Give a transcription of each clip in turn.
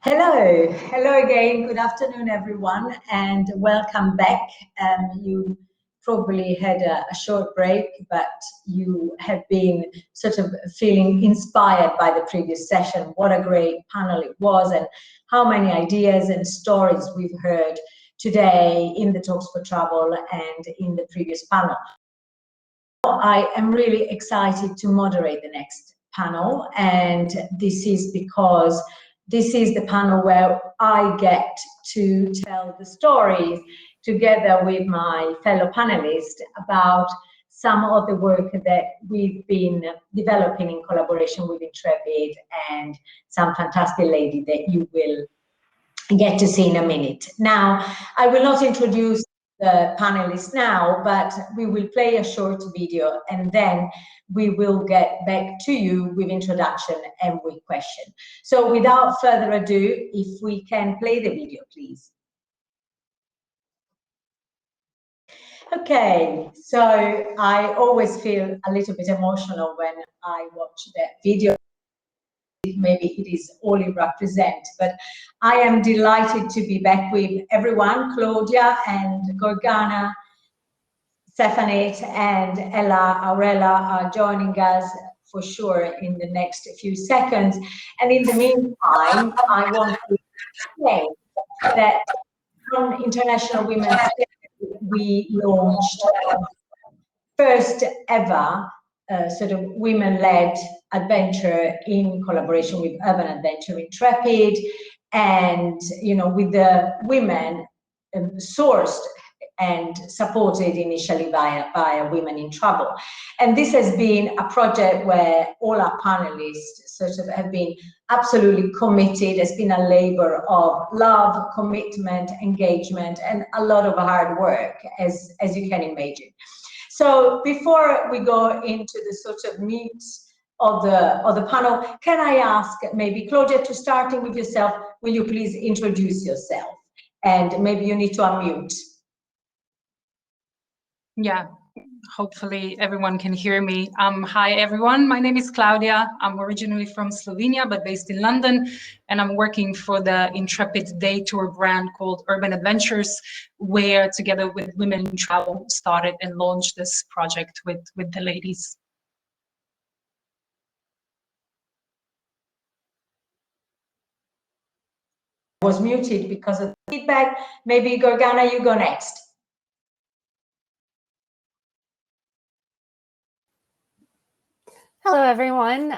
Hello again. Good afternoon, everyone, and welcome back. You probably had a short break, but you have been sort of feeling inspired by the previous session. What a great panel it was, and how many ideas and stories we've heard today in the Talks for Travel and in the previous panel. I am really excited to moderate the next panel, and this is because this is the panel where I get to tell the stories together with my fellow panelists about some of the work that we've been developing in collaboration with Intrepid and some fantastic lady that you will get to see in a minute. Now, I will not introduce the panelists now, but we will play a short video and then we will get back to you with introduction and with question. So without further ado, if we can play the video, please. Okay, so I always feel a little bit emotional when I watch that video. Maybe it is all it represents, but I am delighted to be back with everyone. Klaudija and Guergana, Sefanit and Aurela are joining us for sure in the next few seconds. And in the meantime, I want to say that on International Women's Day, we launched first ever sort of women-led adventure in collaboration with Urban Adventure Intrepid, and with the women sourced and supported initially by Women in Travel. And this has been a project where all our panelists sort of have been absolutely committed. It's been a labor of love, commitment, engagement, and a lot of hard work, as you can imagine. So before we go into the sort of meat of the panel, can I ask maybe Klaudija, to starting with yourself, will you please introduce yourself? And maybe you need to unmute. Yeah, hopefully everyone can hear me. Hi everyone, my name is Klaudija. I'm originally from Slovenia, but based in London, and I'm working for the Intrepid day tour brand called Urban Adventures, where together with Women in Travel started and launched this project with the ladies. Was muted because of feedback. Maybe Guergana, you go next. Hello, everyone.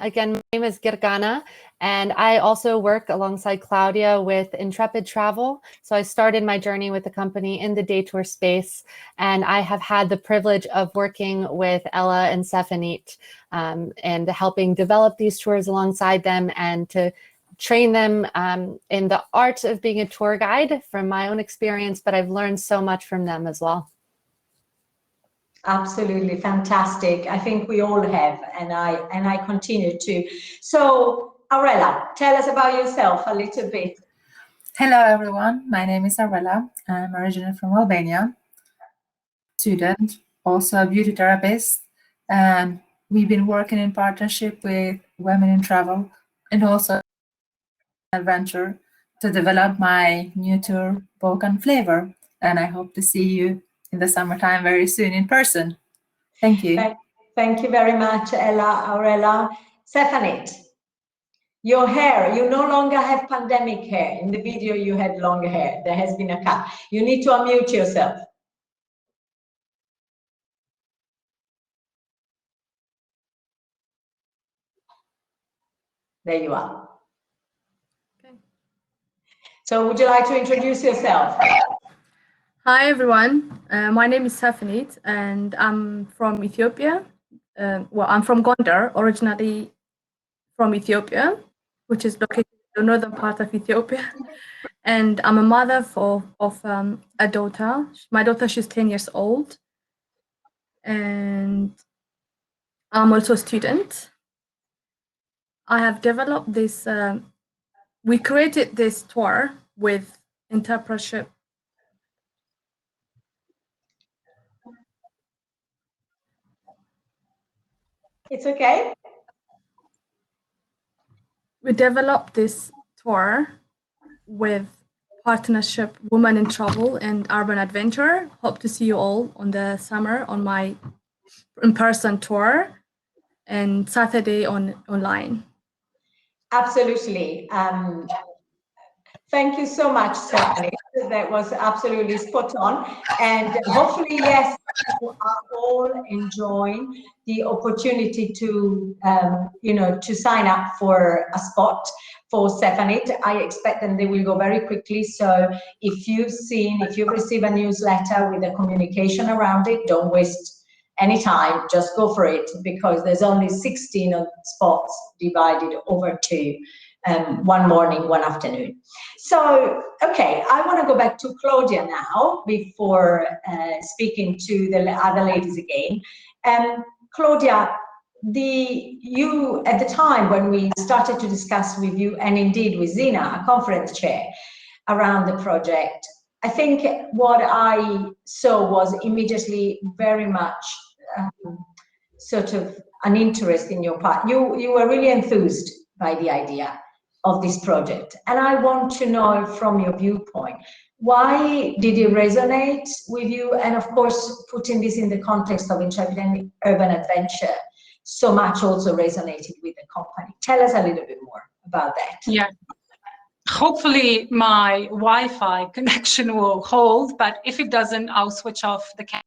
Again, my name is Guergana, and I also work alongside Klaudija with Intrepid Travel. So I started my journey with the company in the day tour space, and I have had the privilege of working with Ella and Sefanit and helping develop these tours alongside them and to train them in the art of being a tour guide from my own experience, but I've learned so much from them as well. Absolutely fantastic. I think we all have, and I continue to. So, Aurela, tell us about yourself a little bit. Hello, everyone. My name is Aurela. I'm originally from Albania. Student, also a beauty therapist, and we've been working in partnership with Women in Travel and also Adventure to develop my new tour, Balkan Flavor. And I hope to see you in the summertime very soon in person. Thank you. Thank you very much, Ella, Aurela. Sefanit, your hair, you no longer have pandemic hair. In the video, you had long hair. There has been a cut. You need to unmute yourself. There you are. Okay. So would you like to introduce yourself? Hi, everyone. My name is Sefanit, and I'm from Ethiopia. Well, I'm from Gondar, originally from Ethiopia, which is located in the northern part of Ethiopia. And I'm a mother of a daughter. My daughter, she's 10 years old. And I'm also a student. I have developed this, we created this tour with entrepreneurship. It's okay. We developed this tour with partnership Women in Travel and Urban Adventure. Hope to see you all on the summer on my in-person tour and Saturday online. Absolutely. Thank you so much, Sefanit. That was absolutely spot on. And hopefully, yes, people are all enjoying the opportunity to, to sign up for a spot for Sefanit. I expect them they will go very quickly. So if you receive a newsletter with a communication around it, don't waste any time, just go for it, because there's only 16 spots divided over two. One morning, one afternoon. So, okay, I want to go back to Klaudija now before speaking to the other ladies again. Klaudija, you at the time when we started to discuss with you, and indeed with Zina, a conference chair, around the project, I think what I saw was immediately very much sort of an interest in your part. You were really enthused by the idea of this project. And I want to know from your viewpoint, why did it resonate with you? And of course, putting this in the context of Intrepid and Urban Adventure, so much also resonated with the company. Tell us a little bit more about that. Yeah. Hopefully my Wi-Fi connection will hold, but if it doesn't, I'll switch off the camera.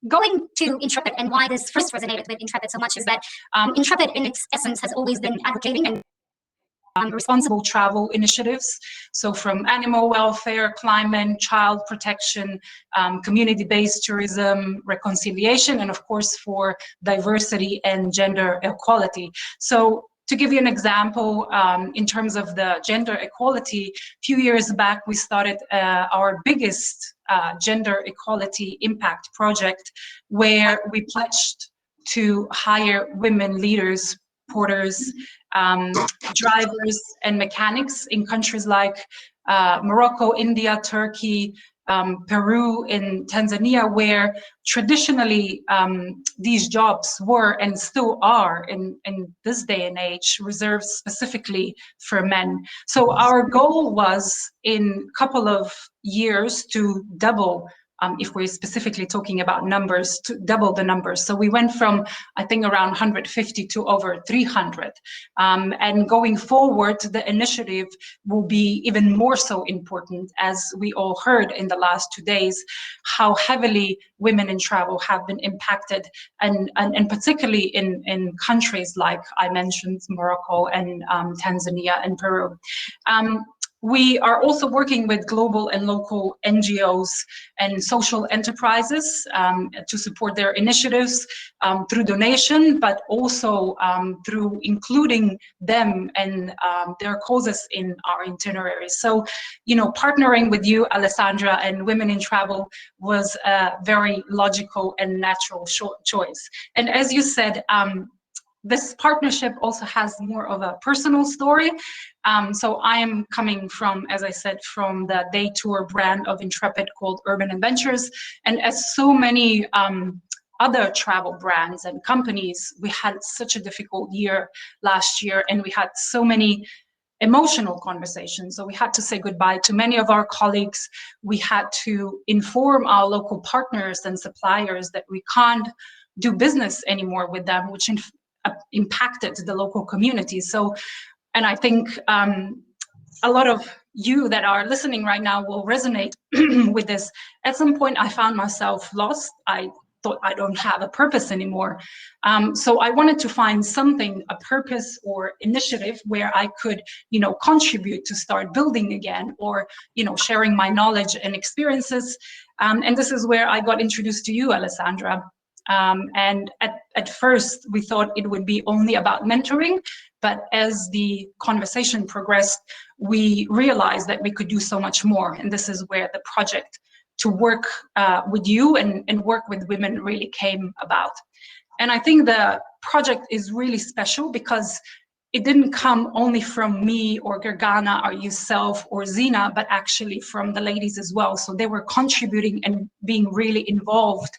Going to Intrepid and why this first resonated with Intrepid so much is that Intrepid in its essence has always been advocating and responsible travel initiatives. So from animal welfare, climate, child protection, community-based tourism, reconciliation, and of course for diversity and gender equality. So to give you an example, in terms of the gender equality, a few years back we started our biggest gender equality impact project, where we pledged to hire women leaders, porters, drivers and mechanics in countries like Morocco, India, Turkey, Peru, and Tanzania, where traditionally these jobs were and still are in this day and age reserved specifically for men. So our goal was in a couple of years to double, if we're specifically talking about numbers, to double the numbers. So we went from, I think, around 150 to over 300. And going forward, the initiative will be even more so important, as we all heard in the last 2 days, how heavily women in travel have been impacted, and particularly in countries like I mentioned, Morocco and Tanzania and Peru. We are also working with global and local NGOs and social enterprises to support their initiatives through donation, but also through including them and their causes in our itineraries. So, partnering with you, Alessandra, and Women in Travel was a very logical and natural choice. And as you said, this partnership also has more of a personal story. So I am coming from, as I said, from the day tour brand of Intrepid called Urban Adventures. And as so many other travel brands and companies, we had such a difficult year last year, and we had so many emotional conversations. So we had to say goodbye to many of our colleagues. We had to inform our local partners and suppliers that we can't do business anymore with them, which impacted the local community. So, and I think a lot of you that are listening right now will resonate with this. At some point, I found myself lost. I thought I don't have a purpose anymore. So I wanted to find something, a purpose or initiative where I could, contribute to start building again, or, sharing my knowledge and experiences. And this is where I got introduced to you, Alessandra. And at first we thought it would be only about mentoring, but as the conversation progressed, we realized that we could do so much more. And this is where the project to work with you and work with women really came about. And I think the project is really special because it didn't come only from me or Guergana or yourself or Zina, but actually from the ladies as well. So they were contributing and being really involved.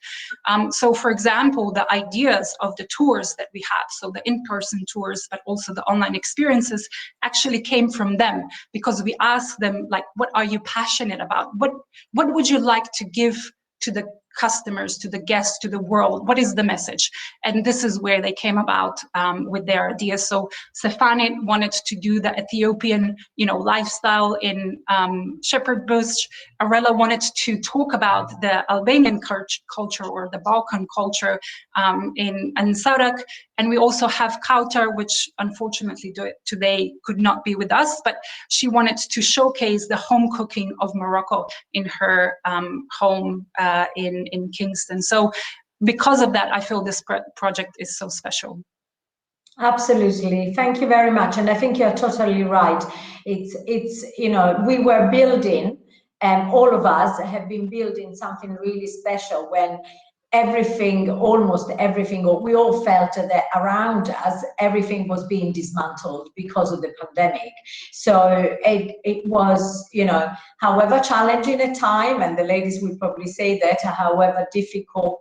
So for example, the ideas of the tours that we had, so the in-person tours, but also the online experiences, actually came from them, because we asked them, like, what are you passionate about? What would you like to give to the customers, to the guests, to the world? What is the message? And this is where they came about with their ideas. So Sefanit wanted to do the Ethiopian, lifestyle in Shepherd Bush. Aurela wanted to talk about the Albanian culture or the Balkan culture in Sarak. And we also have Kautar, which unfortunately today could not be with us, but she wanted to showcase the home cooking of Morocco in her home in Kingston. So because of that, I feel this project is so special. Absolutely. Thank you very much. And I think you're totally right. It's we were building, all of us have been building something really special when almost everything, or we all felt that around us, everything was being dismantled because of the pandemic. So it was, however challenging a time, and the ladies will probably say that, however difficult,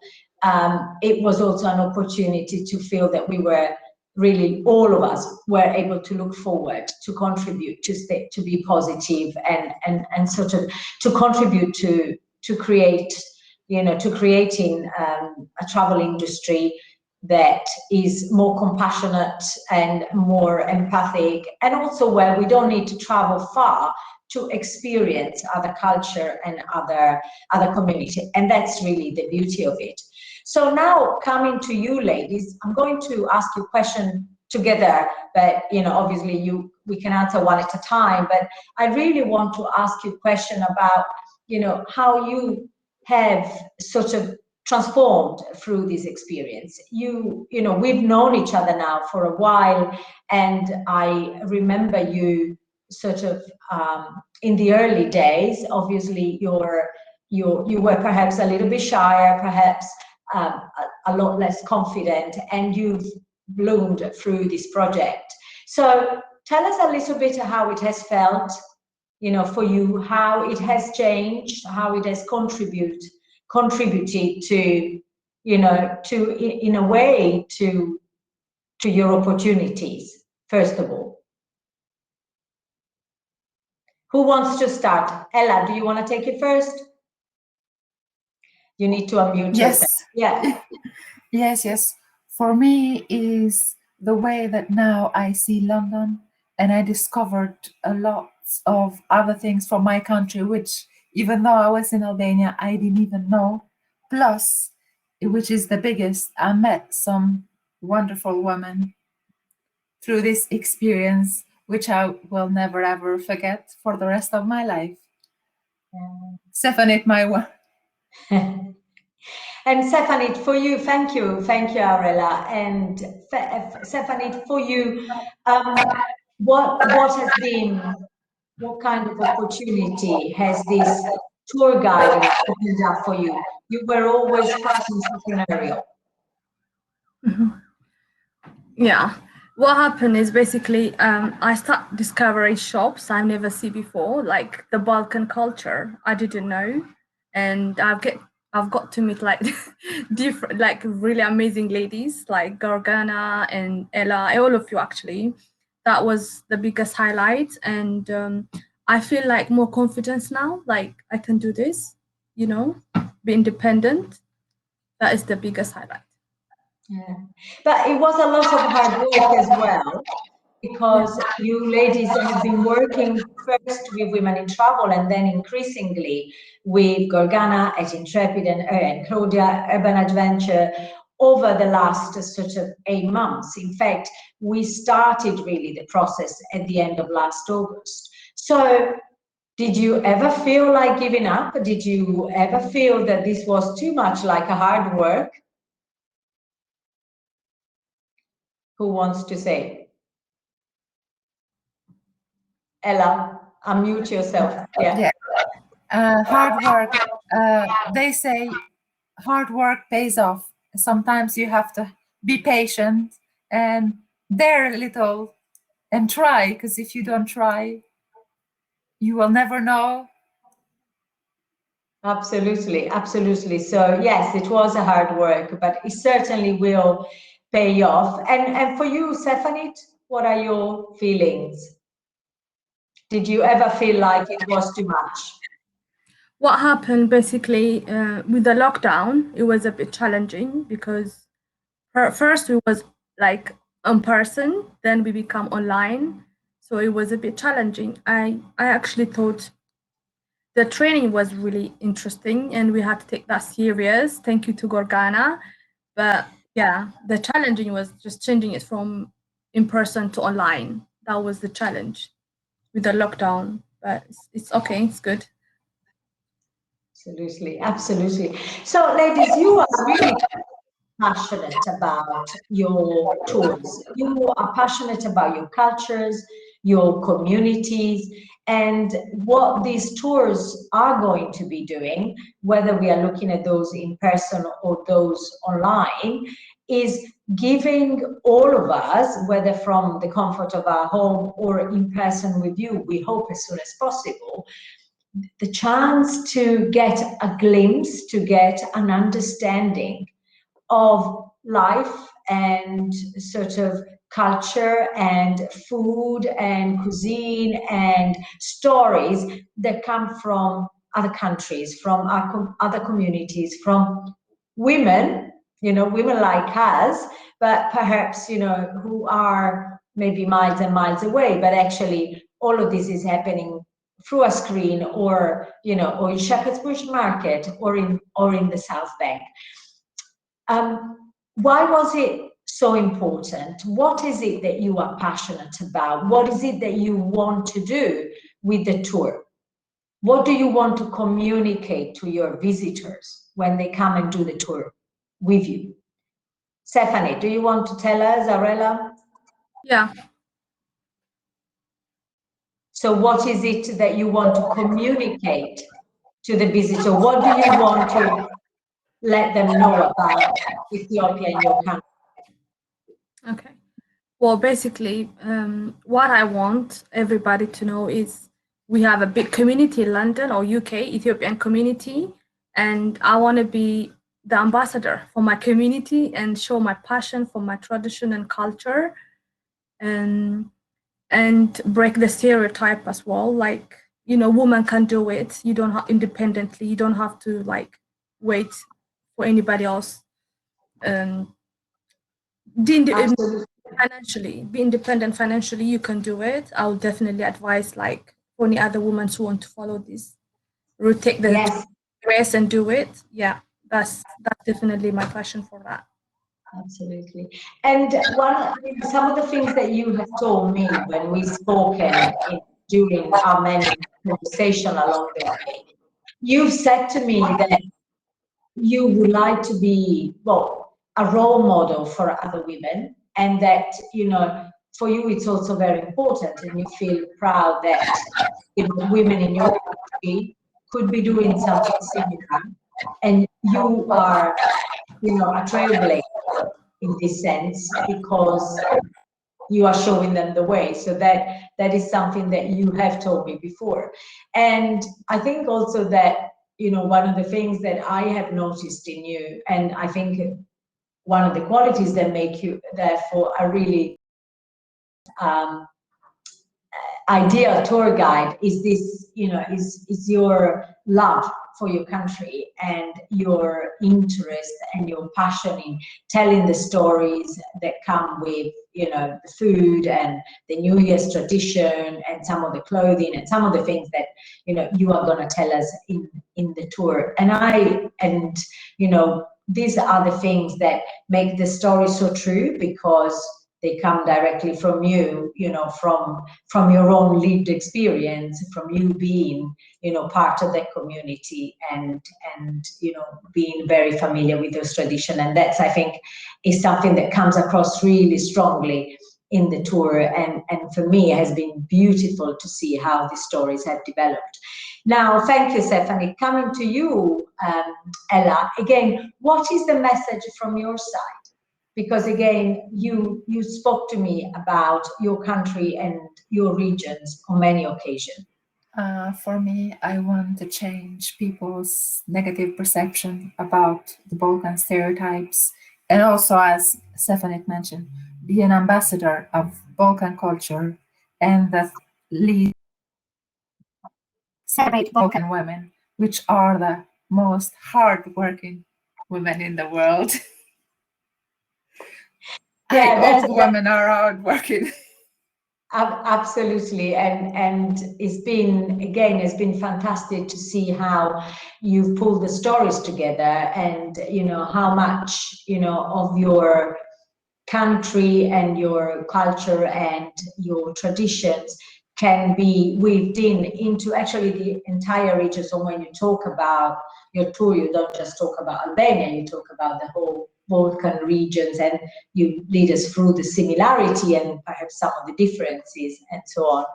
it was also an opportunity to feel that we were really, all of us were able to look forward, to contribute, to be positive, and sort of to contribute to create, to creating a travel industry that is more compassionate and more empathic, and also where we don't need to travel far to experience other culture and other community. And that's really the beauty of it. So now, coming to you ladies, I'm going to ask you a question together, but obviously we can answer one at a time, but I really want to ask you a question about how you have sort of transformed through this experience. We've known each other now for a while, and I remember you sort of in the early days. Obviously you were perhaps a little bit shyer, perhaps a lot less confident, and you've bloomed through this project. So tell us a little bit how it has felt, for you, how it has changed, how it has contributed to, in a way, to your opportunities, first of all. Who wants to start? Ella, do you want to take it first? You need to unmute yourself. Yeah. Yes. For me is the way that now I see London, and I discovered a lot of other things from my country, which even though I was in Albania, I didn't even know. Plus, which is the biggest, I met some wonderful women through this experience, which I will never ever forget for the rest of my life. Sefanit, my one. And Sefanit, for you, thank you, Aurela. And Sefanit, for you, what kind of opportunity has this tour guiding opened up for you? You were always quite entrepreneurial. Yeah. What happened is basically I start discovering shops I've never seen before, like the Balkan culture I didn't know, and I've got to meet like different, like really amazing ladies like Guergana and Ella, all of you actually. That was the biggest highlight, and I feel like more confidence now, like I can do this, be independent. That is the biggest highlight. Yeah, but it was a lot of hard work as well, because you ladies have been working first with Women in Travel and then increasingly with Guergana at Intrepid and Klaudija Urban Adventure over the last sort of 8 months. In fact, we started really the process at the end of last August. So did you ever feel like giving up? Did you ever feel that this was too much like a hard work? Who wants to say? Ella, unmute yourself. Yeah. Hard work. They say hard work pays off. Sometimes you have to be patient, and they're a little and try, because if you don't try, you will never know. Absolutely, absolutely. So yes, it was a hard work, but it certainly will pay off. And for you, Sefanit, what are your feelings? Did you ever feel like it was too much? What happened basically with the lockdown, it was a bit challenging because first we was like in person, then we become online. So it was a bit challenging. I actually thought the training was really interesting and we had to take that serious. Thank you to Guergana. But yeah, the challenging was just changing it from in person to online. That was the challenge with the lockdown, but it's okay, it's good. Absolutely, absolutely. So ladies, you are really passionate about your tours. You are passionate about your cultures, your communities, and what these tours are going to be doing, whether we are looking at those in person or those online, is giving all of us, whether from the comfort of our home or in person with you, we hope as soon as possible, the chance to get a glimpse, to get an understanding of life and sort of culture and food and cuisine and stories that come from other countries, from our other communities, from women, women like us, but perhaps, who are maybe miles and miles away, but actually all of this is happening through a screen or, or in Shepherd's Bush Market or in the South Bank. Why was it so important? What is it that you are passionate about? What is it that you want to do with the tour? What do you want to communicate to your visitors when they come and do the tour with you? Stephanie, do you want to tell us, Aurela? Yeah. So what is it that you want to communicate to the visitor? What do you want to let them know about Ethiopia and your country? Okay. Well, basically, what I want everybody to know is we have a big community in London or UK, Ethiopian community, and I want to be the ambassador for my community and show my passion for my tradition and culture, and break the stereotype as well. Like, women can do it. You don't have independently. You don't have to like wait for anybody else. Financially, be independent financially, you can do it. I would definitely advise like for any other women who want to follow this route, take the race and do it. Yeah, that's definitely my passion for that. Absolutely. And some of the things that you have told me when we've spoken during our many conversation along the way, you've said to me that you would like to be, a role model for other women, and that, for you it's also very important, and you feel proud that, women in your country could be doing something similar, and you are, a trailblazer in this sense, because you are showing them the way. So that is something that you have told me before. And I think also that, one of the things that I have noticed in you, and I think one of the qualities that make you therefore a really ideal tour guide is this, is your love for your country and your interest and your passion in telling the stories that come with, the food and the New Year's tradition and some of the clothing and some of the things that, you are going to tell us in the tour. And these are the things that make the story so true, because they come directly from you, from your own lived experience, from you being, part of that community and being very familiar with those traditions. And that's, I think, is something that comes across really strongly in the tour. And for me, it has been beautiful to see how the stories have developed. Now, thank you, Stephanie. Coming to you, Ella, again, what is the message from your side? because again, you spoke to me about your country and your regions on many occasions. For me, I want to change people's negative perception about the Balkan stereotypes, and also, as Sefanit mentioned, be an ambassador of Balkan culture and that lead celebrate Balkan women, which are the most hardworking women in the world. Yeah, all women are hardworking. Absolutely, and it's been fantastic to see how you've pulled the stories together, and how much of your country and your culture and your traditions can be weaved into actually the entire region. So when you talk about your tour, you don't just talk about Albania, you talk about the whole Balkan regions, and you lead us through the similarity and perhaps some of the differences and so on.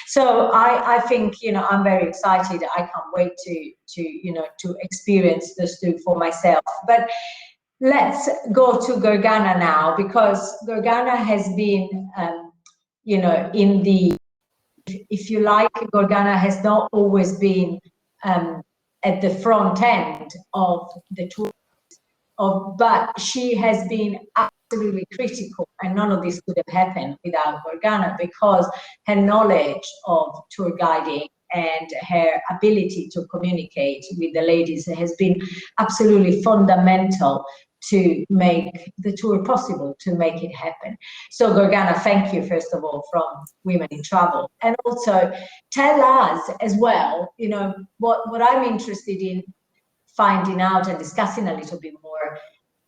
So I think I'm very excited. I can't wait to experience this too for myself. But let's go to Guergana now, because Guergana has been in the, if you like, Guergana has not always been at the front end of the tour. But she has been absolutely critical, and none of this could have happened without Guergana, because her knowledge of tour guiding and her ability to communicate with the ladies has been absolutely fundamental to make the tour possible, to make it happen. So Guergana, thank you, first of all, from Women in Travel. And also tell us as well, what I'm interested in finding out and discussing a little bit more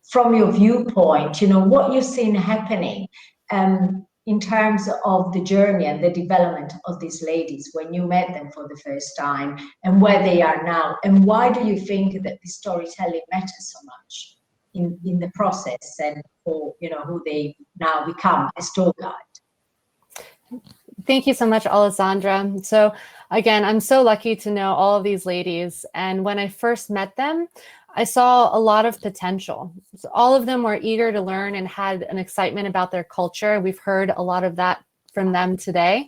from your viewpoint, what you've seen happening in terms of the journey and the development of these ladies when you met them for the first time, and where they are now, and why do you think that the storytelling matters so much in the process, and for who they now become as tour guide? Thank you so much, Alessandra. So again, I'm so lucky to know all of these ladies. And when I first met them, I saw a lot of potential. So all of them were eager to learn and had an excitement about their culture. We've heard a lot of that from them today.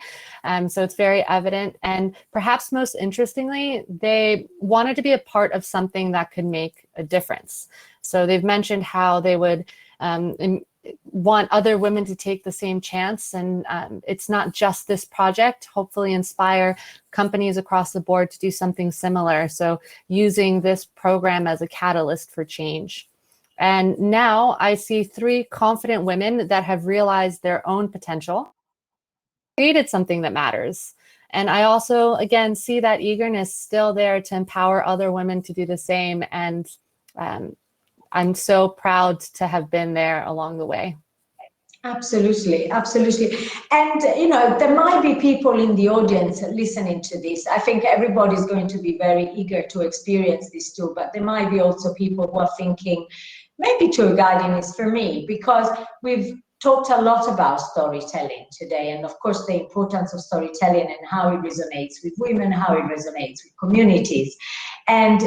So it's very evident. And perhaps most interestingly, they wanted to be a part of something that could make a difference. So they've mentioned how they would want other women to take the same chance. And it's not just this project, hopefully inspire companies across the board to do something similar. So using this program as a catalyst for change. And now I see 3 confident women that have realized their own potential, created something that matters. And I also, again, see that eagerness still there to empower other women to do the same. And I'm so proud to have been there along the way. Absolutely, absolutely. And, there might be people in the audience listening to this. I think everybody's going to be very eager to experience this too, but there might be also people who are thinking, maybe tour guiding is for me, because we've talked a lot about storytelling today, and of course the importance of storytelling and how it resonates with women, how it resonates with communities. And,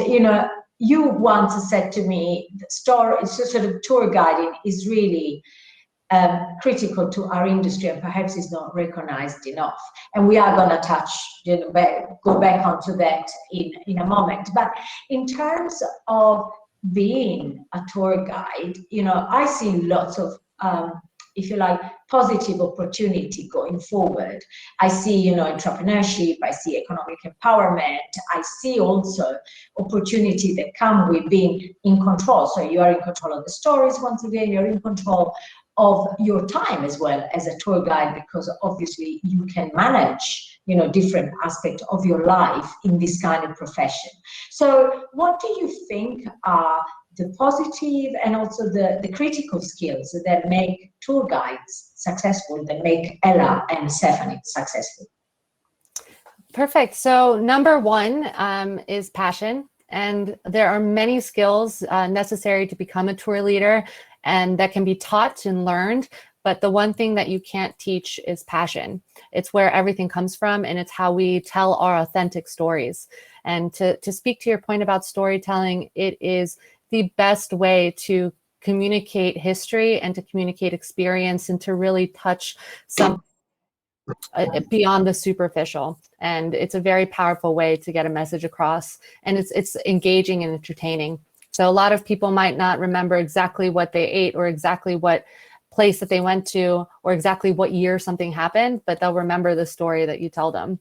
you once said to me, sort of tour guiding is really critical to our industry, and perhaps is not recognized enough. And we are going to touch, go back onto that in a moment. But in terms of being a tour guide, I see lots of, if you like, positive opportunity going forward. I see, entrepreneurship, I see economic empowerment, I see also opportunity that come with being in control. So you are in control of the stories, once again, you're in control of your time as well as a tour guide, because obviously you can manage, different aspects of your life in this kind of profession. So what do you think are the positive and also the critical skills that make tour guides successful, that make Ella and Sefanit successful? Perfect. So number 1 is passion. And there are many skills necessary to become a tour leader, and that can be taught and learned. But the one thing that you can't teach is passion. It's where everything comes from, and it's how we tell our authentic stories. And to speak to your point about storytelling, it is the best way to communicate history and to communicate experience and to really touch some beyond the superficial. And it's a very powerful way to get a message across, and it's engaging and entertaining. So a lot of people might not remember exactly what they ate or exactly what place that they went to or exactly what year something happened, but they'll remember the story that you tell them.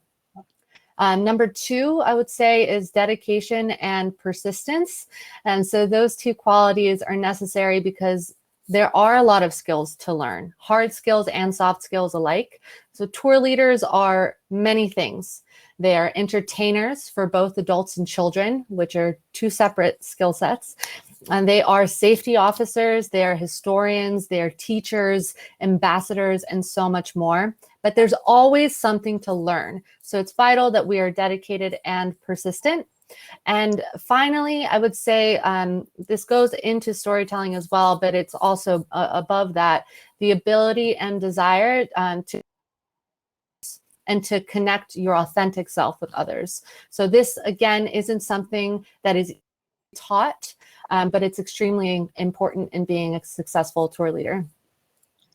Number two, I would say, is dedication and persistence. And so those two qualities are necessary because there are a lot of skills to learn, hard skills and soft skills alike. So tour leaders are many things. They are entertainers for both adults and children, which are two separate skill sets. And they are safety officers, they are historians, they are teachers, ambassadors, and so much more. But there's always something to learn. So it's vital that we are dedicated and persistent. And finally, I would say this goes into storytelling as well, but it's also above that, the ability and desire to connect your authentic self with others. So this, again, isn't something that is taught, but it's extremely important in being a successful tour leader.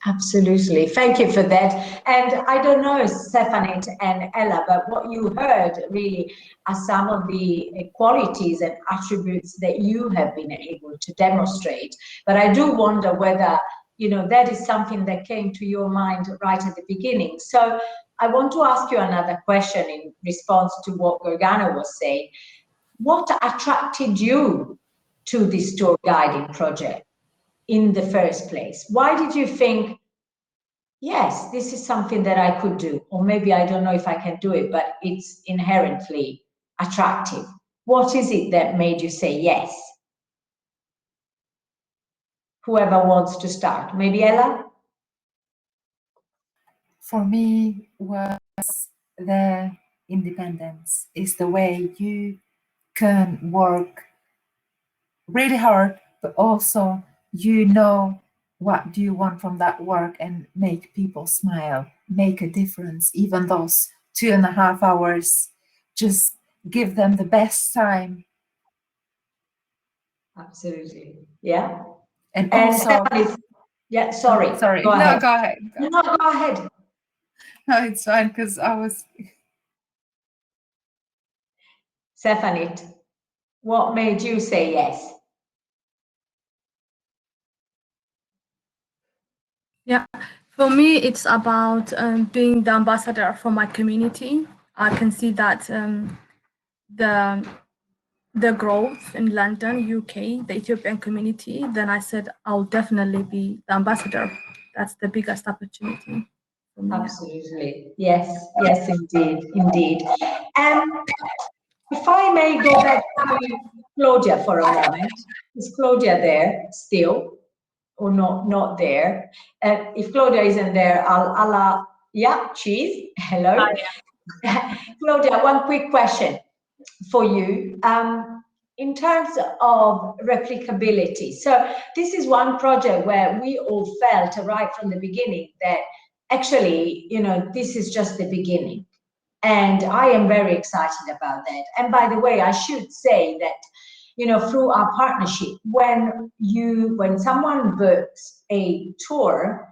Absolutely. Thank you for that. And I don't know, Sefanit and Ella, but what you heard really are some of the qualities and attributes that you have been able to demonstrate. But I do wonder whether, you know, that is something that came to your mind right at the beginning. So I want to ask you another question in response to what Guergana was saying. What attracted you to this tour guiding project in the first place? Why did you think, yes, this is something that I could do, or maybe I don't know if I can do it, but it's inherently attractive? What is it that made you say yes? Whoever wants to start, maybe Ella? For me, was the independence. Is the way you can work really hard, but also you know what do you want from that work and make people smile, make a difference. Even those 2.5 hours, just give them the best time. Absolutely, yeah. And also, yeah, sorry. Sorry, Go ahead. go ahead. No, go ahead. No, it's fine, because I was... Sefanit, what made you say yes? Yeah, for me, it's about being the ambassador for my community. I can see that the growth in London, UK, the Ethiopian community. Then I said, I'll definitely be the ambassador. That's the biggest opportunity for me. Absolutely, yes, yes, indeed, indeed. If I may go back to Klaudija for a moment. Is Klaudija there still? Or not there? If Klaudija isn't there, yeah, she's. Hello. Klaudija, one quick question for you. In terms of replicability, so this is one project where we all felt right from the beginning that actually, you know, this is just the beginning. And I am very excited about that. And by the way, I should say that, you know, through our partnership, when someone books a tour,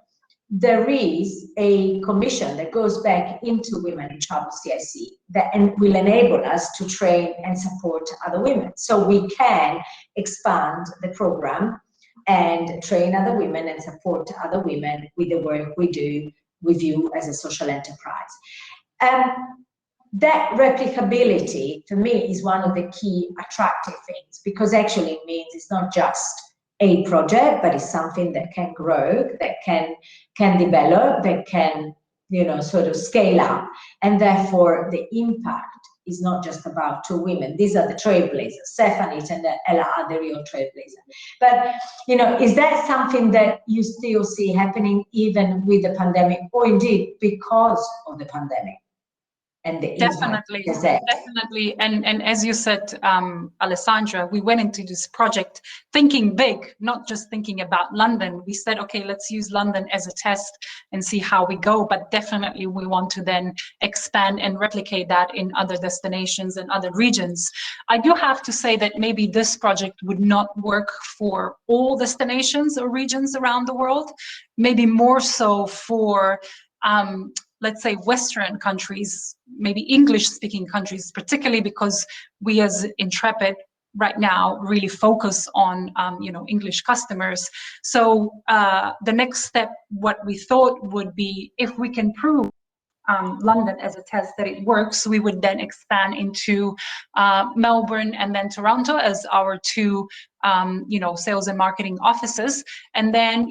there is a commission that goes back into Women in Travel CIC that will enable us to train and support other women. So we can expand the program and train other women and support other women with the work we do with you as a social enterprise. That replicability, for me, is one of the key attractive things, because actually it means it's not just a project, but it's something that can grow, that can develop, that can, you know, sort of scale up. And therefore, the impact is not just about two women. These are the trailblazers. Sefanit and Ella are the real trailblazers. But, you know, is that something that you still see happening even with the pandemic, or indeed because of the pandemic? and the Definitely, definitely. And as you said, Alessandra, we went into this project thinking big, not just thinking about London. We said, okay, let's use London as a test and see how we go. But definitely we want to then expand and replicate that in other destinations and other regions. I do have to say that maybe this project would not work for all destinations or regions around the world, maybe more so for let's say Western countries, maybe English-speaking countries, particularly because we as Intrepid right now really focus on English customers. So the next step, what we thought would be, if we can prove London as a test that it works, we would then expand into Melbourne and then Toronto as our two sales and marketing offices, and then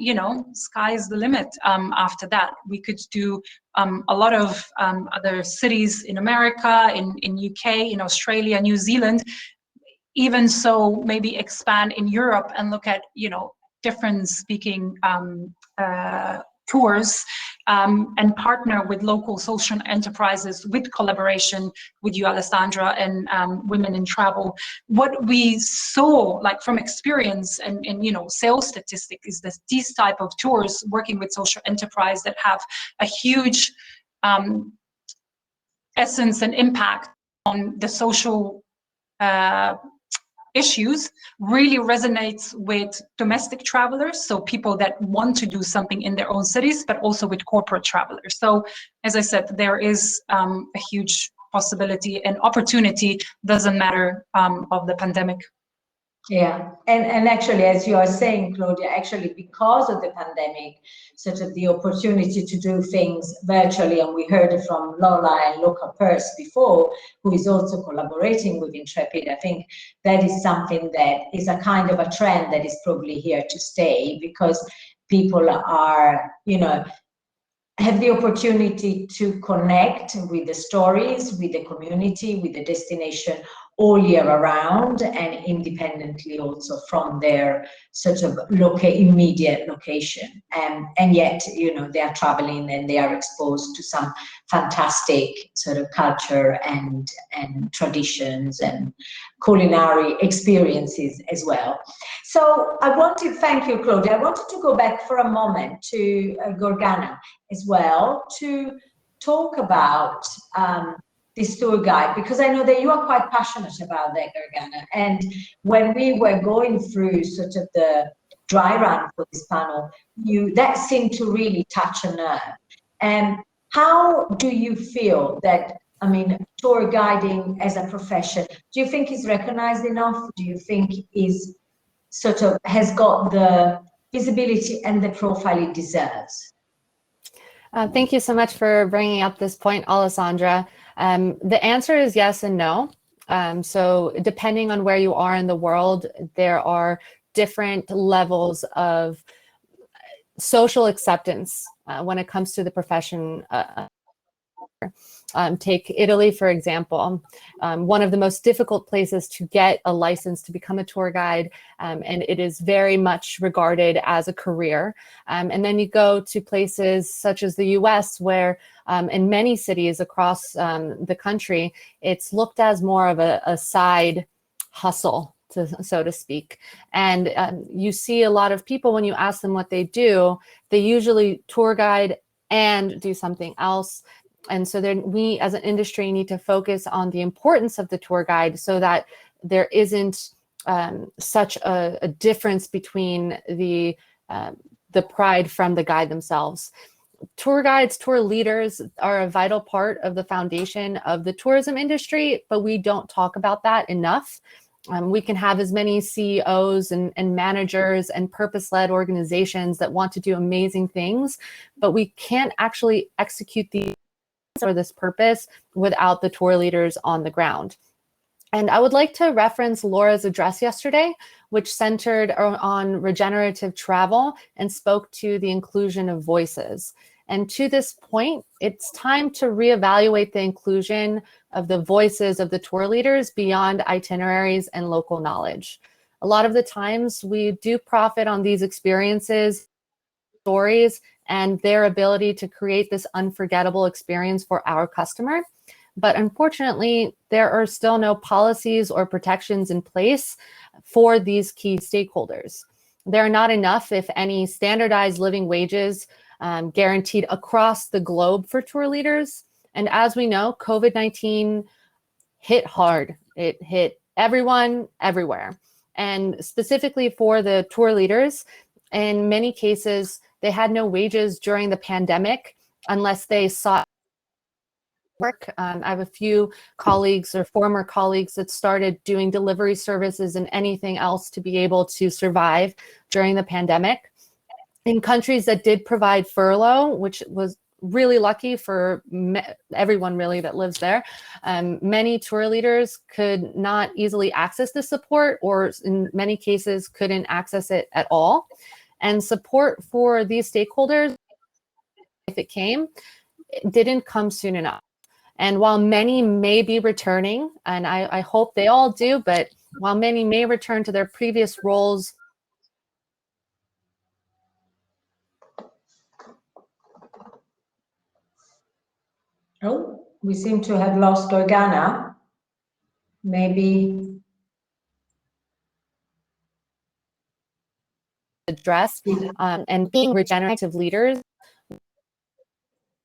sky's the limit. After that we could do a lot of other cities in America, in UK, in Australia, New Zealand, even so maybe expand in Europe and look at different speaking tours, and partner with local social enterprises, with collaboration with you, Alessandra, and Women in Travel. What we saw, like from experience and sales statistics, is that these type of tours, working with social enterprise that have a huge essence and impact on the social issues, really resonates with domestic travelers, so people that want to do something in their own cities, but also with corporate travelers. So as I said, there is a huge possibility and opportunity, doesn't matter of the pandemic. Yeah, and actually, as you are saying, Claudia, actually because of the pandemic, sort of the opportunity to do things virtually, and we heard it from Lola and Local Purse before, who is also collaborating with Intrepid. I think that is something that is a kind of a trend that is probably here to stay, because people are, have the opportunity to connect with the stories, with the community, with the destination all year around, and independently also from their sort of immediate location. And yet, they are traveling and they are exposed to some fantastic sort of culture and traditions and culinary experiences as well. So I want to thank you, Claudia. I wanted to go back for a moment to Guergana as well, to talk about this tour guide, because I know that you are quite passionate about that, Guergana. And when we were going through sort of the dry run for this panel, that seemed to really touch a nerve. And how do you feel that, tour guiding as a profession, do you think is recognized enough? Do you think is sort of has got the visibility and the profile it deserves? Thank you so much for bringing up this point, Alessandra. The answer is yes and no. So depending on where you are in the world, there are different levels of social acceptance when it comes to the profession. Take Italy, for example. One of the most difficult places to get a license to become a tour guide, and it is very much regarded as a career. And then you go to places such as the US, where in many cities across the country, it's looked as more of a side hustle, so to speak. And you see a lot of people, when you ask them what they do, they usually tour guide and do something else. And so then we as an industry need to focus on the importance of the tour guide, so that there isn't such a difference between the pride from the guide themselves. Tour guides, tour leaders are a vital part of the foundation of the tourism industry, but we don't talk about that enough. We can have as many CEOs and managers and purpose-led organizations that want to do amazing things, but we can't actually execute these for this purpose without the tour leaders on the ground. And I would like to reference Laura's address yesterday, which centered on regenerative travel and spoke to the inclusion of voices. And to this point, it's time to reevaluate the inclusion of the voices of the tour leaders beyond itineraries and local knowledge. A lot of the times we do profit on these experiences, stories, and their ability to create this unforgettable experience for our customer. But unfortunately, there are still no policies or protections in place for these key stakeholders. There are not enough, if any, standardized living wages guaranteed across the globe for tour leaders. And as we know, COVID-19 hit hard. It hit everyone, everywhere. And specifically for the tour leaders, in many cases, they had no wages during the pandemic unless they sought work. I have a few colleagues or former colleagues that started doing delivery services and anything else to be able to survive during the pandemic. In countries that did provide furlough, which was really lucky for everyone really that lives there, many tour leaders could not easily access the support, or in many cases couldn't access it at all. And support for these stakeholders, if it came, it didn't come soon enough. And while many may be returning, and I hope they all do, but while many may return to their previous roles, Oh, we seem to have lost Guergana. Maybe address and being regenerative leaders,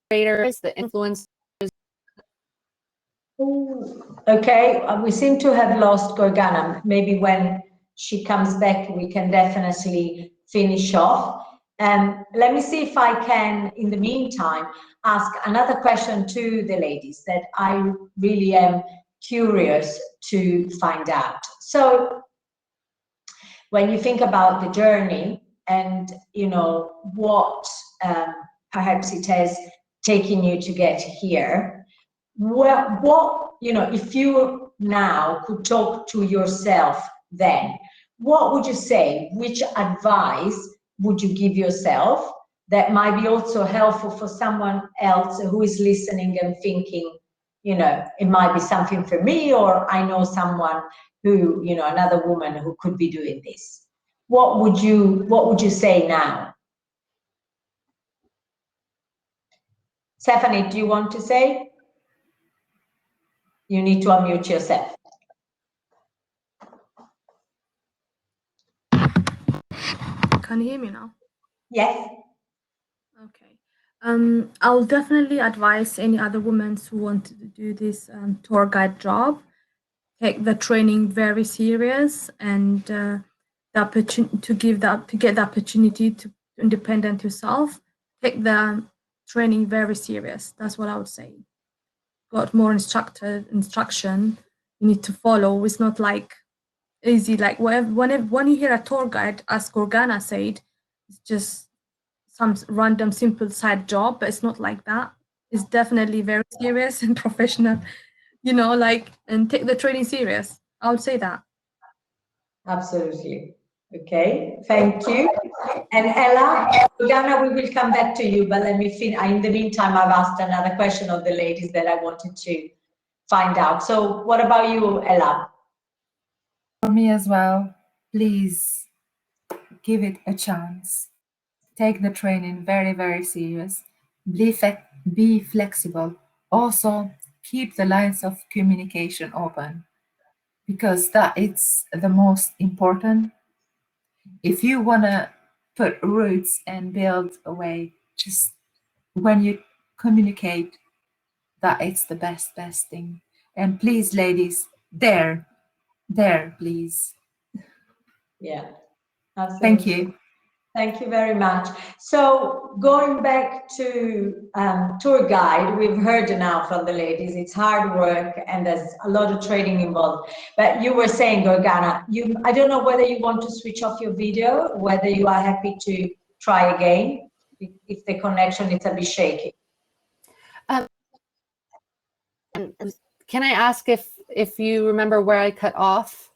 the influence. Okay, we seem to have lost Guergana. Maybe when she comes back, we can definitely finish off. Let me see if I can, in the meantime, ask another question to the ladies that I really am curious to find out. So, when you think about the journey and, you know, what perhaps it has taken you to get here, what, you know, if you now could talk to yourself then, what would you say? Which advice would you give yourself that might be also helpful for someone else who is listening and thinking, you know, it might be something for me, or I know someone who, you know, another woman who could be doing this. What would you say now? Sefanit, do you want to say? You need to unmute yourself. Can you hear me now? Yes. Okay. I'll definitely advise any other women who want to do this tour guide job, take the training very serious, and the opportunity to get the opportunity to independent yourself. Take the training very serious. That's what I would say. Got more instruction you need to follow. It's not like easy. Like when you hear a tour guide, as Guergana said, it's just some random simple side job, but it's not like that. It's definitely very serious and professional, you know, like, and take the training serious. I would say that. Absolutely. Okay, thank you. And Ella, Guergana, we will come back to you, but let me finish. In the meantime, I've asked another question of the ladies that I wanted to find out. So what about you, Ella? For me as well, please give it a chance. Take the training very, very serious. Be flexible. Also, keep the lines of communication open, because that is the most important. If you want to put roots and build a way, just when you communicate, that it's the best thing. And please, ladies, there, please. Yeah, absolutely. Thank you. Thank you very much. So going back to tour guide, we've heard now from the ladies, it's hard work and there's a lot of training involved. But you were saying, Guergana, I don't know whether you want to switch off your video, whether you are happy to try again, if the connection is a bit shaky. Can I ask if you remember where I cut off?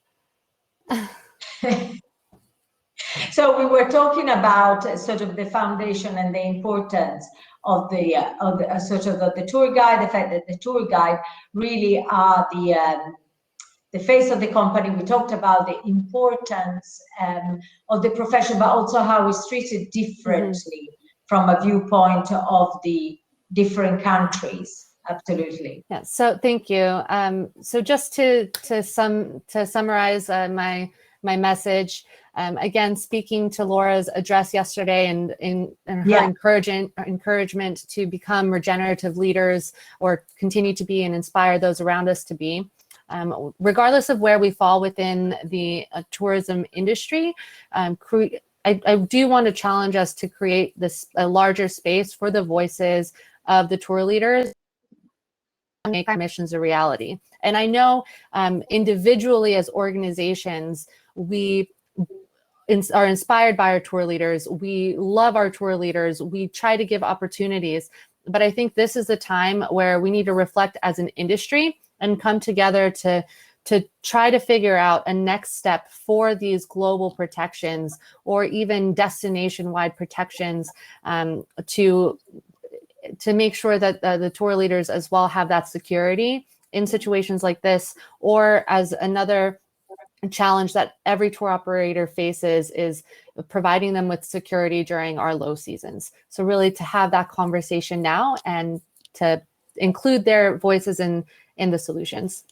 So we were talking about sort of the foundation and the importance of the tour guide, the fact that the tour guide really are the face of the company. We talked about the importance of the profession, but also how it's treated differently from a viewpoint of the different countries Absolutely. Yeah, so thank you. So just to summarize my message, again, speaking to Laura's address yesterday and her encouragement to become regenerative leaders or continue to be and inspire those around us to be. Regardless of where we fall within the tourism industry, I do want to challenge us to create a larger space for the voices of the tour leaders, make our missions a reality. And I know individually as organizations, we are inspired by our tour leaders. We love our tour leaders. We try to give opportunities. But I think this is the time where we need to reflect as an industry and come together to try to figure out a next step for these global protections or even destination-wide protections to make sure that the tour leaders as well have that security in situations like this, or as another challenge that every tour operator faces is providing them with security during our low seasons. So really to have that conversation now and to include their voices in the solutions.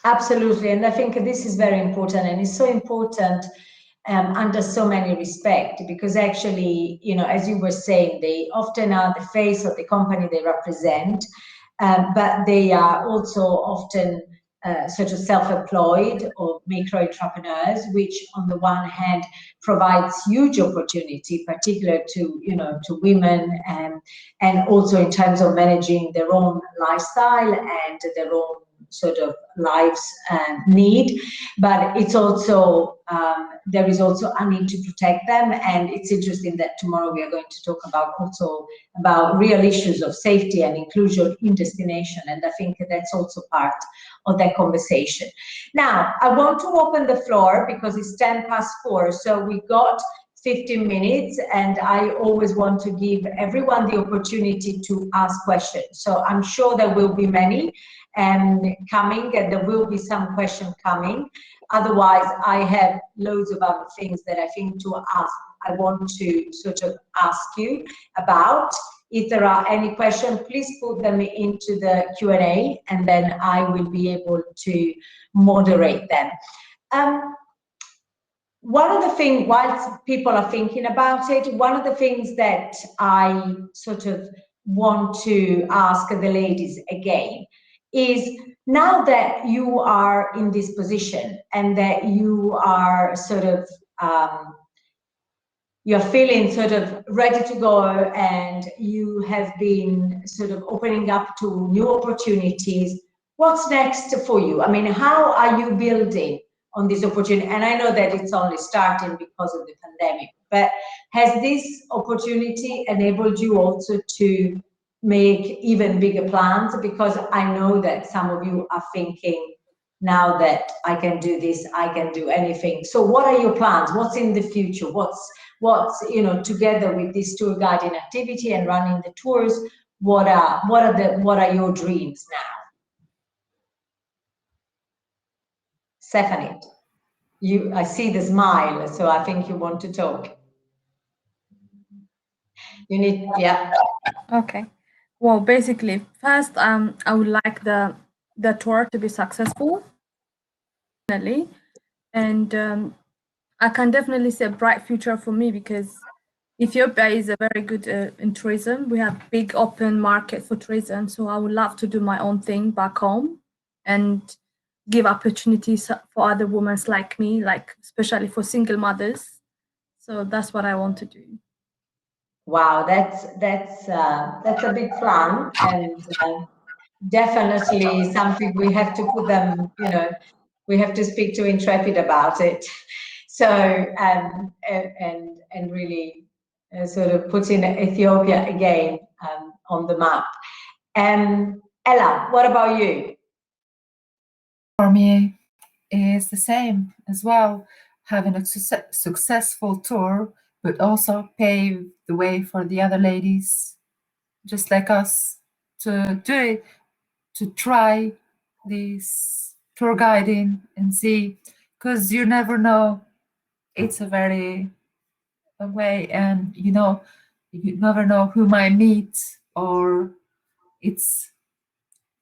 Absolutely, and I think this is very important, and it's so important under so many respects, because actually, you know, as you were saying, they often are the face of the company they represent, but they are also often sort of self-employed or micro-entrepreneurs, which on the one hand provides huge opportunity, particularly to, you know, to women, and also in terms of managing their own lifestyle and their own sort of lives need, but it's also there is also a need to protect them. And it's interesting that tomorrow we are going to talk about also about real issues of safety and inclusion in destination, and I think that's also part of that conversation. Now I want to open the floor because it's 4:10, so we got 15 minutes, and I always want to give everyone the opportunity to ask questions. So I'm sure there will be many coming, and there will be some questions coming. Otherwise, I have loads of other things that I think to ask. I want to sort of ask you about. If there are any questions, please put them into the Q&A, and then I will be able to moderate them. One of the things, whilst people are thinking about it, one of the things that I sort of want to ask the ladies again is, now that you are in this position and that you are sort of, you're feeling sort of ready to go, and you have been sort of opening up to new opportunities, what's next for you? I mean, how are you building on this opportunity? And I know that it's only starting because of the pandemic, but has this opportunity enabled you also to make even bigger plans? Because I know that some of you are thinking, now that I can do this, I can do anything. So what are your plans? What's in the future? What's you know, together with this tour guiding activity and running the tours, what are your dreams now? Sefanit, I see the smile, so I think you want to talk. You need, yeah. Okay. Well, basically, first, I would like the tour to be successful, definitely, and I can definitely see a bright future for me, because Ethiopia is a very good in tourism. We have big open market for tourism, so I would love to do my own thing back home and give opportunities for other women like me, like especially for single mothers. So that's what I want to do. Wow, that's a big plan, and definitely something we have to put them, you know, we have to speak to Intrepid about it. So and really sort of putting Ethiopia again on the map. Ella, what about you? For me, it's the same as well. Having a successful tour, but also pave the way for the other ladies, just like us, to do it, to try this tour guiding and see, because you never know. It's a very a way, and you know, you never know who might meet, or it's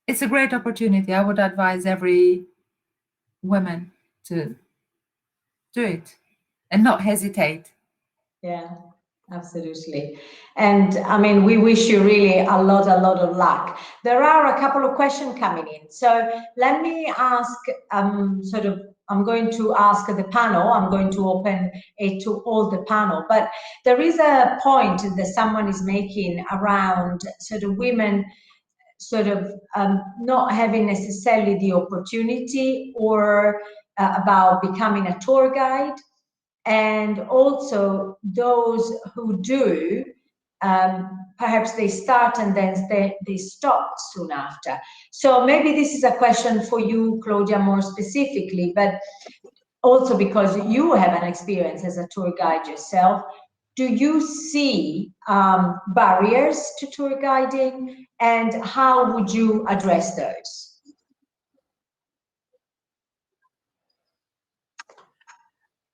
it's a great opportunity. I would advise every woman to do it and not hesitate. Yeah, absolutely. And I mean, we wish you really a lot of luck. There are a couple of questions coming in. So let me ask, I'm going to ask the panel, I'm going to open it to all the panel, but there is a point that someone is making around sort of women not having necessarily the opportunity or about becoming a tour guide. And also those who do, perhaps they start and then they stop soon after. So maybe this is a question for you, Klaudija, more specifically, but also because you have an experience as a tour guide yourself. Do you see barriers to tour guiding, and how would you address those?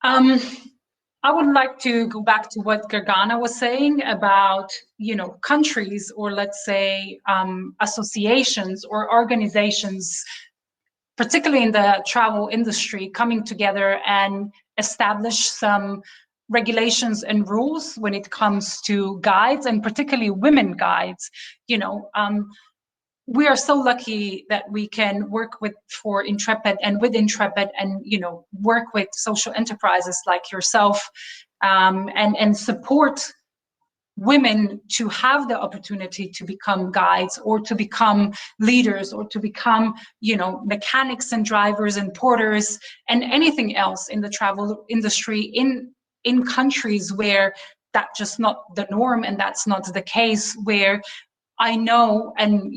I would like to go back to what Guergana was saying about, countries, or let's say associations or organizations, particularly in the travel industry, coming together and establish some regulations and rules when it comes to guides, and particularly women guides. We are so lucky that we can work for Intrepid and with Intrepid, and work with social enterprises like yourself, and support women to have the opportunity to become guides, or to become leaders, or to become mechanics and drivers and porters and anything else in the travel industry in countries where that's just not the norm, and that's not the case, where I know, and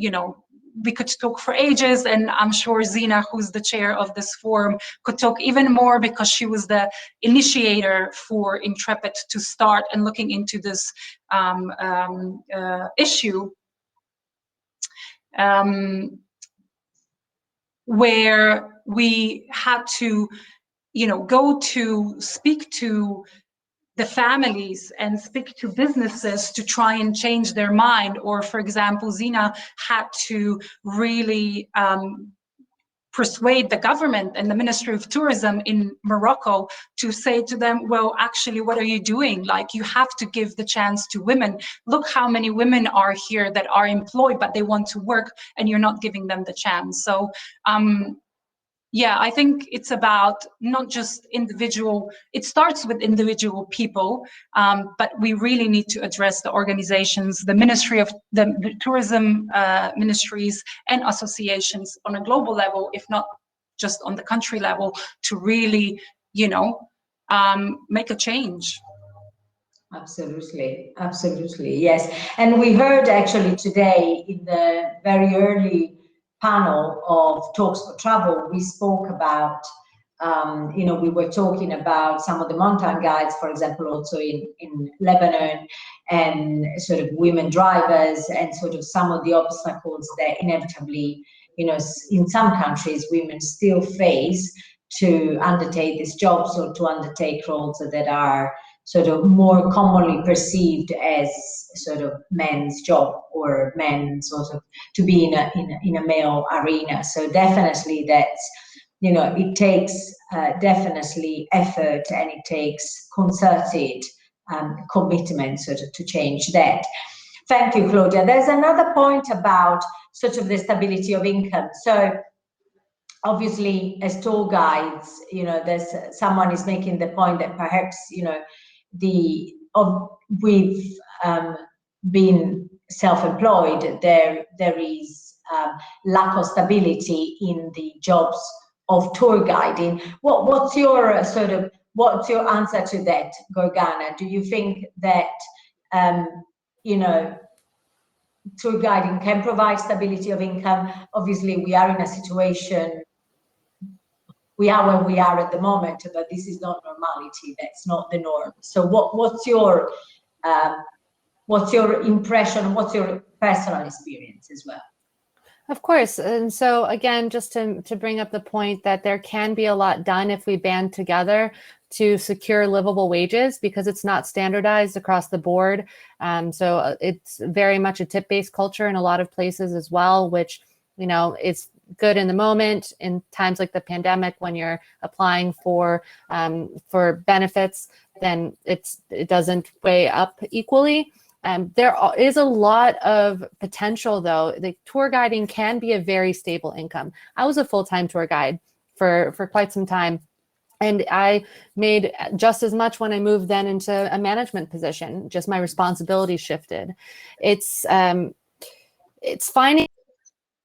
we could talk for ages, and I'm sure Zina, who's the chair of this forum, could talk even more, because she was the initiator for Intrepid to start and looking into this issue, where we had to, go to speak to the families and speak to businesses to try and change their mind. Or, for example, Zina had to really persuade the government and the Ministry of Tourism in Morocco to say to them, well, actually, what are you doing? Like, you have to give the chance to women. Look how many women are here that are employed, but they want to work, and you're not giving them the chance. So, yeah, I think it's about not just individual, it starts with individual people, but we really need to address the organizations, the Ministry of the Tourism ministries and associations on a global level, if not just on the country level, to really, make a change. Absolutely, absolutely, yes. And we heard actually today in the very early panel of Talks for Travel, we spoke about, we were talking about some of the mountain guides, for example, also in Lebanon, and sort of women drivers, and sort of some of the obstacles that inevitably, in some countries, women still face to undertake these jobs, or to undertake roles that are sort of more commonly perceived as sort of men's job, or men sort of to be in a male arena. So definitely that's, it takes definitely effort, and it takes concerted commitment sort of to change that. Thank you, Klaudija. There's another point about sort of the stability of income. So obviously, as tour guides, there's someone is making the point that perhaps, we've been self-employed, there is lack of stability in the jobs of tour guiding. What's your answer to that, Guergana? Do you think that tour guiding can provide stability of income? Obviously, we are in a situation, we are where we are at the moment, but this is not normality. That's not the norm. So what's your impression? What's your personal experience as well? Of course. And so again, just to bring up the point that there can be a lot done if we band together to secure livable wages, because it's not standardized across the board. So it's very much a tip-based culture in a lot of places as well, which you know, it's good in the moment. In times like the pandemic, when you're applying for benefits, then it doesn't weigh up equally. There is a lot of potential, though. The tour guiding can be a very stable income. I was a full-time tour guide for quite some time, and I made just as much when I moved then into a management position. Just my responsibility shifted. It's finding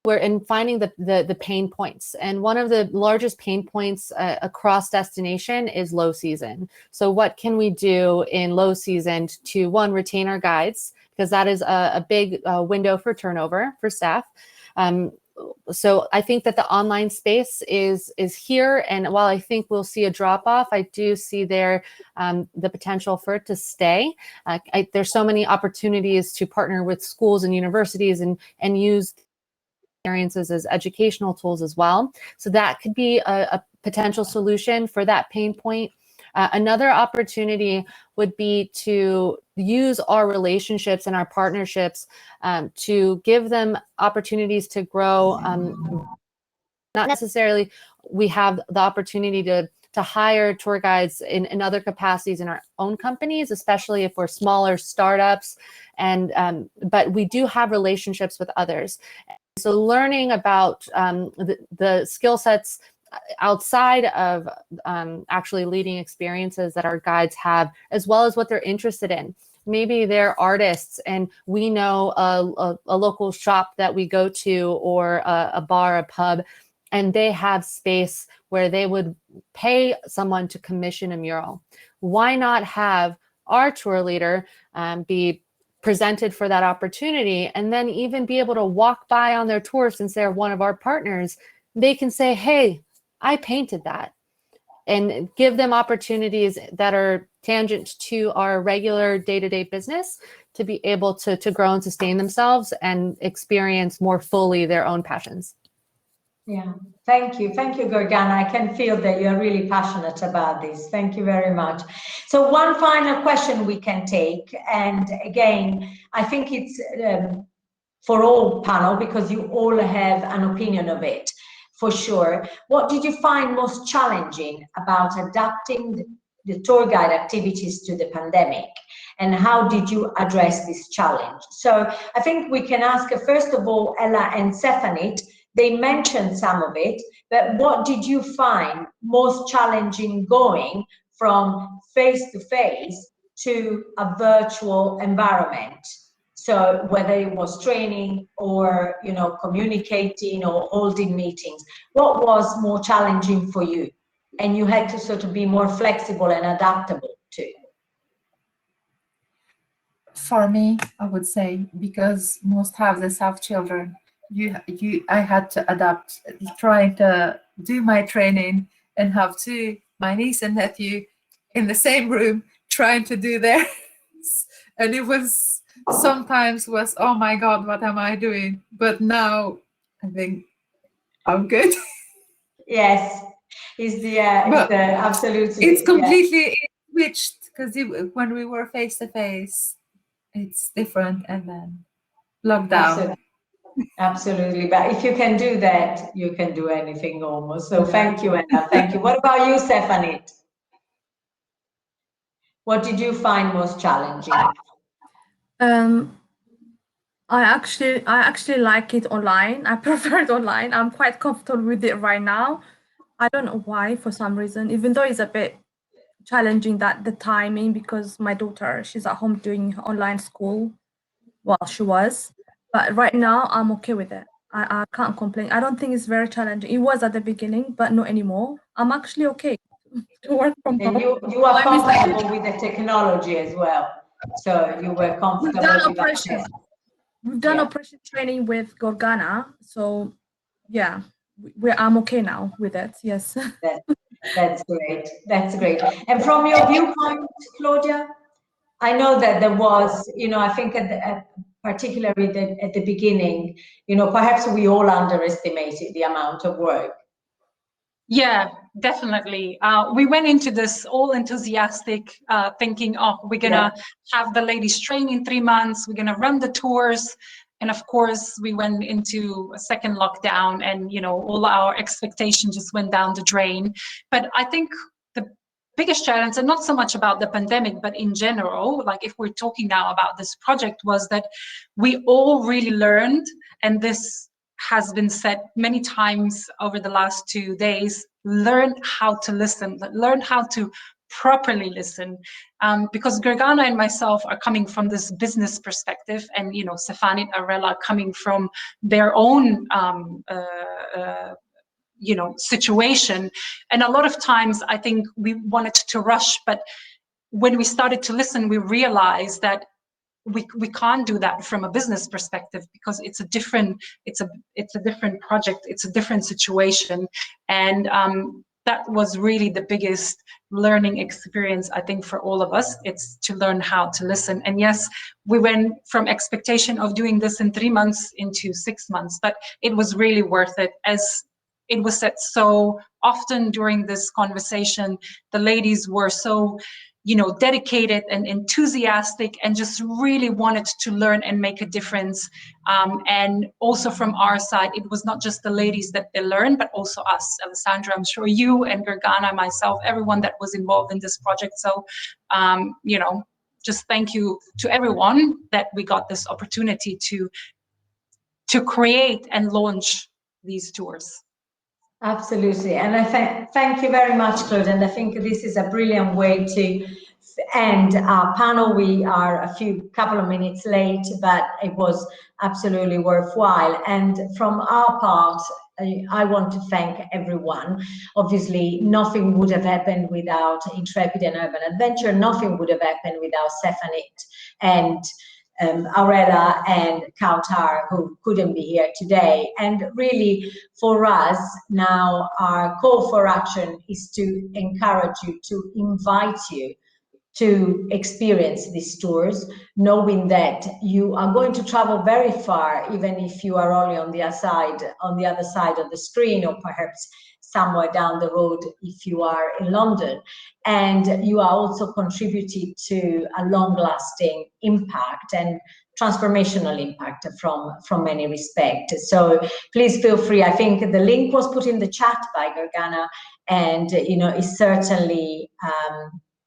the pain points. And one of the largest pain points across destination is low season. So what can we do in low season to, one, retain our guides, because that is a big window for turnover for staff. So I think that the online space is here. And while I think we'll see a drop off, I do see there the potential for it to stay. There's so many opportunities to partner with schools and universities and use experiences as educational tools as well. So that could be a potential solution for that pain point. Another opportunity would be to use our relationships and our partnerships to give them opportunities to grow. Not necessarily we have the opportunity to hire tour guides in other capacities in our own companies, especially if we're smaller startups. But we do have relationships with others. So learning about the skill sets outside of actually leading experiences that our guides have, as well as what they're interested in. Maybe they're artists and we know a local shop that we go to, or a bar, a pub, and they have space where they would pay someone to commission a mural. Why not have our tour leader be presented for that opportunity, and then even be able to walk by on their tour, since they're one of our partners, they can say, hey, I painted that, and give them opportunities that are tangent to our regular day-to-day business to be able to grow and sustain themselves and experience more fully their own passions. Yeah, thank you, Guergana. I can feel that you're really passionate about this. Thank you very much. So one final question we can take, and again, I think it's for all panel, because you all have an opinion of it, for sure. What did you find most challenging about adapting the tour guide activities to the pandemic? And how did you address this challenge? So I think we can ask, first of all, Ella and Sefanit. They mentioned some of it, but what did you find most challenging going from face-to-face to a virtual environment? So whether it was training or, you know, communicating or holding meetings, what was more challenging for you? And you had to sort of be more flexible and adaptable to. For me, I would say, because most houses have children, I had to adapt, trying to do my training and have my niece and nephew in the same room trying to do theirs. And it was sometimes oh my God, what am I doing? But now I think I'm good. Yes, absolutely. It's completely switched, because when we were face to face, it's different, and then lockdown. Absolutely, but if you can do that, you can do anything almost. So thank you, Anna. Thank you. What about you, Sefanit? What did you find most challenging? I actually like it online. I prefer it online. I'm quite comfortable with it right now. I don't know why, for some reason, even though it's a bit challenging, that the timing, because my daughter, she's at home doing online school. Well, she was, but right now I'm okay with it. I can't complain. I don't think it's very challenging. It was at the beginning, but not anymore. I'm actually okay to work from home. And you are comfortable with the technology as well. So you were comfortable with access. We've done operation training with Guergana, so yeah, I'm okay now with it. Yes. That's great. That's great. And from your viewpoint, Klaudija, I know that there was, you know, I think particularly at the beginning, you know, perhaps we all underestimated the amount of work. Yeah, definitely. We went into this all enthusiastic, thinking, oh, we're gonna have the ladies train in 3 months, we're gonna run the tours, And of course, we went into a second lockdown, and all our expectations just went down the drain. But I think the biggest challenge, and not so much about the pandemic, but in general, like if we're talking now about this project, was that we all really learned, and this has been said many times over the last 2 days, learn how to listen, learn how to properly listen, because Guergana and myself are coming from this business perspective, and Sefanit, Aurela coming from their own situation. And a lot of times I think we wanted to rush, but when we started to listen, we realized that we can't do that from a business perspective, because it's a different project, it's a different situation. And that was really the biggest learning experience, I think, for all of us. It's to learn how to listen. And yes, we went from expectation of doing this in 3 months into 6 months, but it was really worth it. As it was said so often during this conversation, the ladies were so dedicated and enthusiastic, and just really wanted to learn and make a difference. And also from our side, it was not just the ladies that they learned, but also us, Alessandra, I'm sure you, and Guergana, myself, everyone that was involved in this project. So, just thank you to everyone that we got this opportunity to create and launch these tours. Absolutely, and I thank you very much, Claude, and I think this is a brilliant way to end our panel. We are a couple of minutes late, but it was absolutely worthwhile. And from our part, I want to thank everyone. Obviously, nothing would have happened without Intrepid and Urban Adventure. Nothing would have happened without Sefanit and Aurela and Kautar, who couldn't be here today. And really, for us now, our call for action is to encourage you, to invite you to experience these tours, knowing that you are going to travel very far, even if you are only on the other side of the screen, or perhaps somewhere down the road if you are in London. And you are also contributing to a long-lasting impact and transformational impact from many respects. So please feel free. I think the link was put in the chat by Guergana, and it's certainly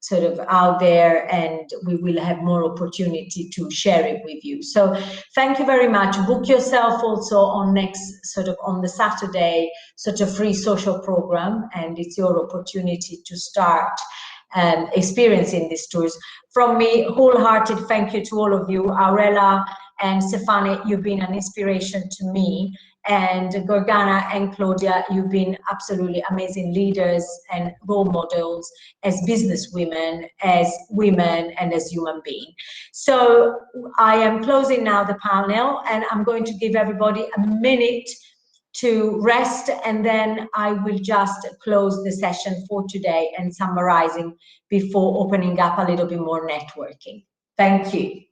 sort of out there, and we will have more opportunity to share it with you. So thank you very much. Book yourself also on on the Saturday, such a free social program, and it's your opportunity to start experiencing these tours. From me, wholehearted thank you to all of you. Aurela and Sefanit, you've been an inspiration to me. And Guergana and Claudia, you've been absolutely amazing leaders and role models as businesswomen, as women, and as human beings. So I am closing now the panel, and I'm going to give everybody a minute to rest, and then I will just close the session for today and summarizing before opening up a little bit more networking. Thank you.